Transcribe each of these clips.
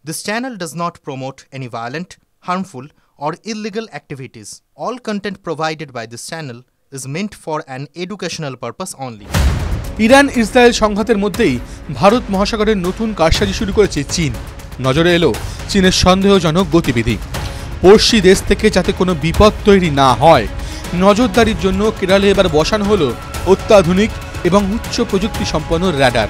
This channel does not promote any violent, harmful, or illegal activities. All content provided by this channel is meant for an educational purpose only. Iran Israel সংঘাতের মধ্যেই ভারত মহাসাগরের নতুন কারসাজি শুরু করেছে চীন। নজরে এলো চীনের সন্দেহজনক গতিবিধি। পড়শি দেশ থেকে যাতে কোনো বিপদ তৈরি না হয়, নজরদারির জন্য কেরালে এবার বসানো হলো অত্যাধুনিক এবং উচ্চ প্রযুক্তি সম্পন্ন র্যাডার।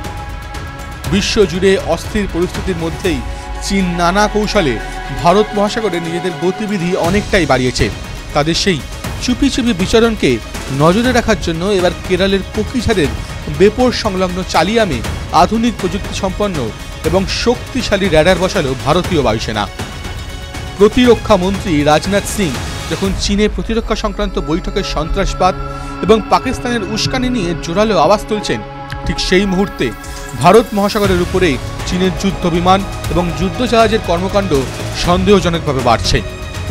বিশ্বজুড়ে অস্থির পরিস্থিতির মধ্যেই চীন নানা কৌশলে ভারত মহাসাগরে নিজেদের গতিবিধি অনেকটাই বাড়িয়েছে। তাদের সেই চুপি চুপি বিচরণকে নজরে রাখার জন্য এবার কেরলের কোকিঝাড়ের বেপোর সংলগ্ন চালিয়ামে আধুনিক প্রযুক্তি সম্পন্ন এবং শক্তিশালী র্যাডার বসালো ভারতীয় বায়ুসেনা। প্রতিরক্ষা মন্ত্রী রাজনাথ সিং যখন চীনে প্রতিরক্ষা সংক্রান্ত বৈঠকে সন্ত্রাসবাদ এবং পাকিস্তানের উস্কানি নিয়ে জোরালো আওয়াজ তুলছেন, ঠিক সেই মুহূর্তে ভারত মহাসাগরের উপরে চীনের যুদ্ধ বিমান এবং যুদ্ধজাহাজের কর্মকাণ্ড সন্দেহজনকভাবে বাড়ছে।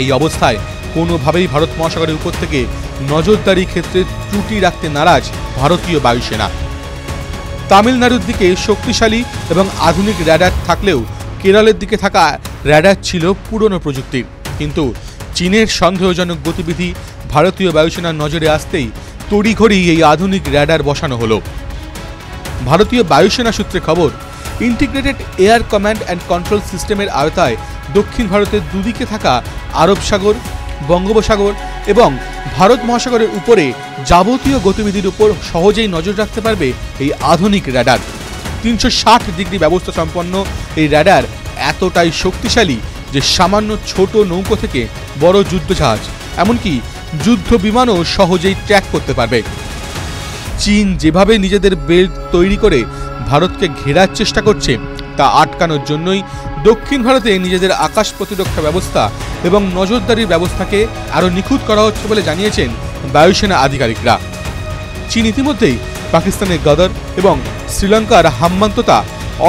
এই অবস্থায় কোনোভাবেই ভারত মহাসাগরের উপর থেকে নজরদারি ক্ষেত্রে ত্রুটি রাখতে নারাজ ভারতীয় বায়ুসেনা। তামিলনাড়ুর দিকে শক্তিশালী এবং আধুনিক র্যাডার থাকলেও কেরলের দিকে থাকা র্যাডার ছিল পুরনো প্রযুক্তির। কিন্তু চীনের সন্দেহজনক গতিবিধি ভারতীয় বায়ুসেনার নজরে আসতেই তড়িঘড়ি এই আধুনিক র্যাডার বসানো হলো। ভারতীয় বায়ুসেনা সূত্রে খবর, integrated air command and control সিস্টেমের আওতায় দক্ষিণ ভারতের দুদিকে থাকা আরব সাগর, বঙ্গোপসাগর এবং ভারত মহাসাগরের উপরে যাবতীয় গতিবিধির উপর সহজেই নজর রাখতে পারবে এই আধুনিক র্যাডার। 360 ডিগ্রি ব্যবস্থা সম্পন্ন এই র্যাডার এতটাই শক্তিশালী যে সামান্য ছোট নৌকো থেকে বড় যুদ্ধজাহাজ, এমনকি যুদ্ধ বিমানও সহজেই ট্র্যাক করতে পারবে। চীন যেভাবে নিজেদের বেল্ট তৈরি করে ভারতকে ঘেরার চেষ্টা করছে, তা আটকানোর জন্যই দক্ষিণ ভারতে নিজেদের আকাশ প্রতিরক্ষা ব্যবস্থা এবং নজরদারির ব্যবস্থাকে আরও নিখুঁত করা হচ্ছে বলে জানিয়েছেন বায়ুসেনা আধিকারিকরা। চীন ইতিমধ্যেই পাকিস্তানের গদর এবং শ্রীলঙ্কার হাম্মান্ততা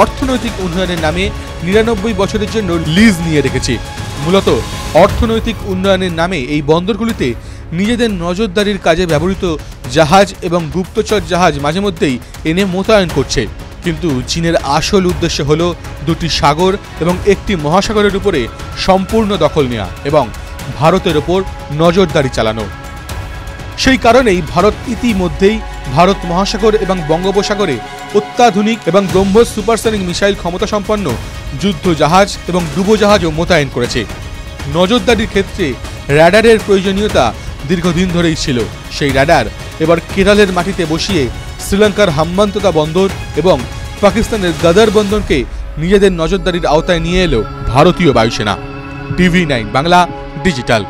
অর্থনৈতিক উন্নয়নের নামে 99 বছরের জন্য লিজ নিয়ে রেখেছে। মূলত অর্থনৈতিক উন্নয়নের নামে এই বন্দরগুলিতে নিজেদের নজরদারির কাজে ব্যবহৃত জাহাজ এবং গুপ্তচর জাহাজ মাঝে মধ্যেই এনে মোতায়েন করছে। কিন্তু চীনের আসল উদ্দেশ্য হল দুটি সাগর এবং একটি মহাসাগরের উপরে সম্পূর্ণ দখল নেওয়া এবং ভারতের ওপর নজরদারি চালানো। সেই কারণেই ভারত ইতিমধ্যেই ভারত মহাসাগর এবং বঙ্গোপসাগরে অত্যাধুনিক এবং ব্রহ্মোস সুপারসনিক মিসাইল ক্ষমতা সম্পন্ন যুদ্ধ জাহাজ এবং ডুবোজাহাজও মোতায়েন করেছে। নজরদারির ক্ষেত্রে র্যাডারের প্রয়োজনীয়তা দীর্ঘদিন ধরেই ছিল। সেই র্যাডার এবার কেরলের মাটিতে বসিয়ে শ্রীলঙ্কার হাম্মান্ততা বন্দর এবং পাকিস্তানের গদর বন্দরকে নিজেদের নজরদারির আওতায় নিয়ে এলো ভারতীয় বায়ুসেনা। TV9 Bangla digital.